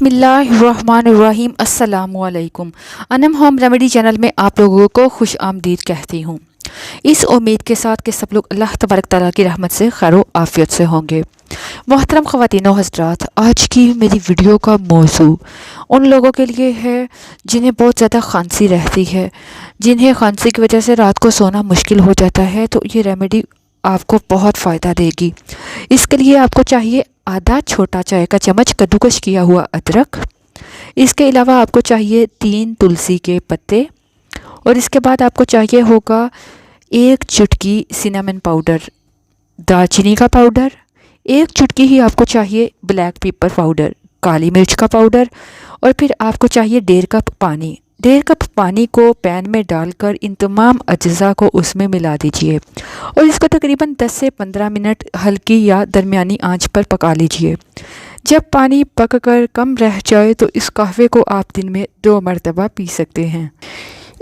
बिस्मिल्लाहिर्रहमानिर्रहीम। अस्सलामुअलैकुम। Anam home remedy channel में आप लोगों को खुश आमदीद कहती हूँ, इस उम्मीद के साथ कि सब लोग अल्लाह तबारक ताला की रहमत से खैर व आफियत से होंगे। मोहतरम ख़वातीन व हज़रात, आज की मेरी वीडियो का मौजू उन लोगों के लिए है जिन्हें बहुत ज़्यादा खांसी रहती है, जिन्हें खांसी की वजह से रात को सोना मुश्किल हो जाता है। तो ये रेमेडी आपको बहुत फ़ायदा देगी। इसके लिए आपको चाहिए आधा छोटा चाय का चम्मच कद्दूकस किया हुआ अदरक। इसके अलावा आपको चाहिए 3 तुलसी के पत्ते, और इसके बाद आपको चाहिए होगा 1 चुटकी सिनेमन पाउडर, दालचीनी का पाउडर, 1 चुटकी ही आपको चाहिए ब्लैक पेपर पाउडर, काली मिर्च का पाउडर, और फिर आपको चाहिए 1.5 कप पानी। 1.5 कप पानी को पैन में डालकर इन तमाम अज्जा को उसमें मिला दीजिए और इसको तकरीबन 10 से 15 मिनट हल्की या दरमियानी आंच पर पका लीजिए। जब पानी पककर कम रह जाए तो इस कहवे को आप दिन में 2 मरतबा पी सकते हैं।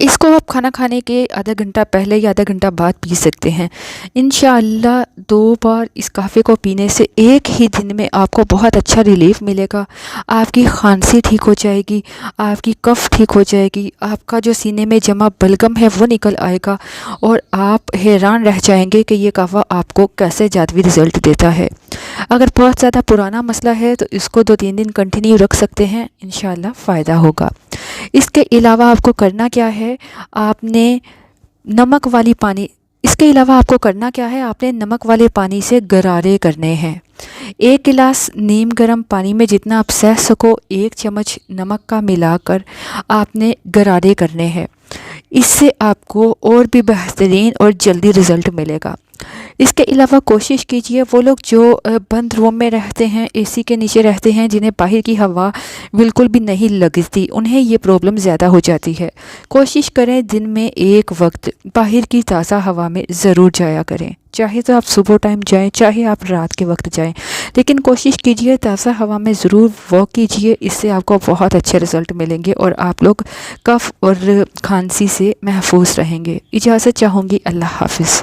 इसको आप खाना खाने के आधा घंटा पहले या आधा घंटा बाद पी सकते हैं। इंशाअल्लाह 2 बार इस कहवे को पीने से एक ही दिन में आपको बहुत अच्छा रिलीफ मिलेगा। आपकी खांसी ठीक हो जाएगी, आपकी कफ ठीक हो जाएगी, आपका जो सीने में जमा बलगम है वो निकल आएगा और आप हैरान रह जाएंगे कि ये कहवा आपको कैसे जादुई रिज़ल्ट देता है। अगर बहुत ज़्यादा पुराना मसला है तो इसको 2-3 दिन कंटिन्यू रख सकते हैं, इंशाअल्लाह फ़ायदा होगा। इसके अलावा आपको करना क्या है, आपने नमक वाली पानी इसके अलावा आपको करना क्या है, आपने नमक वाले पानी से गरारे करने हैं। 1 गिलास नीम गर्म पानी में जितना आप सह सको 1 चम्मच नमक का मिलाकर आपने गरारे करने हैं। इससे आपको और भी बेहतरीन और जल्दी रिज़ल्ट मिलेगा। इसके अलावा कोशिश कीजिए वो लोग जो बंद रूम में रहते हैं, एसी के नीचे रहते हैं, जिन्हें बाहर की हवा बिल्कुल भी नहीं लगती, उन्हें ये प्रॉब्लम ज़्यादा हो जाती है। कोशिश करें दिन में 1 वक्त बाहर की ताज़ा हवा में ज़रूर जाया करें। चाहे तो आप सुबह टाइम जाएं, चाहे आप रात के वक्त जाएं, लेकिन कोशिश कीजिए ताज़ा हवा में ज़रूर वॉक कीजिए। इससे आपको बहुत अच्छे रिज़ल्ट मिलेंगे और आप लोग कफ और खांसी से महफूज रहेंगे। इजाज़त चाहूँगी। अल्लाह हाफ़िज़।